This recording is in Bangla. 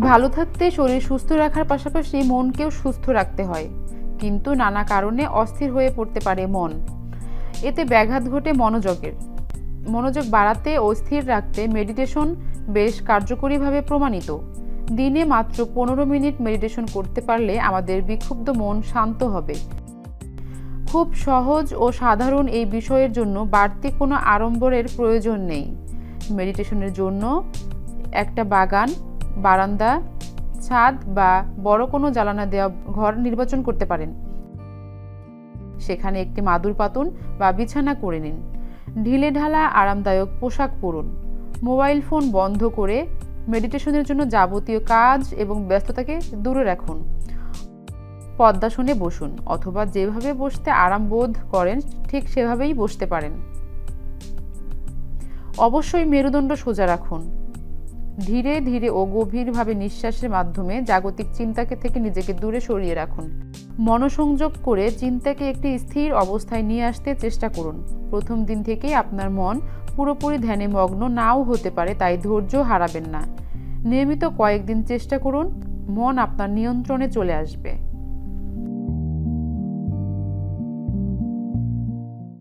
ভালো থাকতে শরীর সুস্থ রাখার পাশাপাশি মনকেও সুস্থ রাখতে হয়, কিন্তু নানা কারণে অস্থির হয়ে পড়তে পারে মন। এতে ব্যাঘাত ঘটে মনোযোগ বাড়াতে ও স্থির রাখতে মেডিটেশন বেশ কার্যকরীভাবে প্রমাণিত। দিনে মাত্র 15 মিনিট মেডিটেশন করতে পারলে আমাদের বিক্ষুব্ধ মন শান্ত হবে। খুব সহজ ও সাধারণ এই বিষয়ের জন্য বাড়তি কোনো আড়ম্বরের প্রয়োজন নেই। মেডিটেশনের জন্য একটা বাগান, বারান্দা, ছাদ বা বড় কোনো জ্বালানা দেওয়া ঘর নির্বাচন করতে পারেন। সেখানে একটি মাদুর পাতুন বা বিছানা করে নিন। ঢিলেঢালা আরামদায়ক পোশাক পরুন। মোবাইল ফোন বন্ধ করে মেডিটেশনের জন্য যাবতীয় কাজ এবং ব্যস্ততাকে দূরে রাখুন। পদ্মাসনে বসুন, অথবা যেভাবে বসতে আরাম বোধ করেন ঠিক সেভাবেই বসতে পারেন। অবশ্যই মেরুদণ্ড সোজা রাখুন। ধীরে ধীরে ও গভীরভাবে নিঃশ্বাসের মাধ্যমে জাগতিক চিন্তাকে থেকে নিজেকে দূরে সরিয়ে রাখুন। মনোসংযোগ করে চিন্তাকে একটি স্থির অবস্থায় নিয়ে আসতে চেষ্টা করুন। প্রথম দিন থেকেই আপনার মন পুরোপুরি ধ্যানে মগ্ন নাও হতে পারে, তাই ধৈর্য হারাবেন না। নিয়মিত কয়েকদিন চেষ্টা করুন, মন আপনার নিয়ন্ত্রণে চলে আসবে।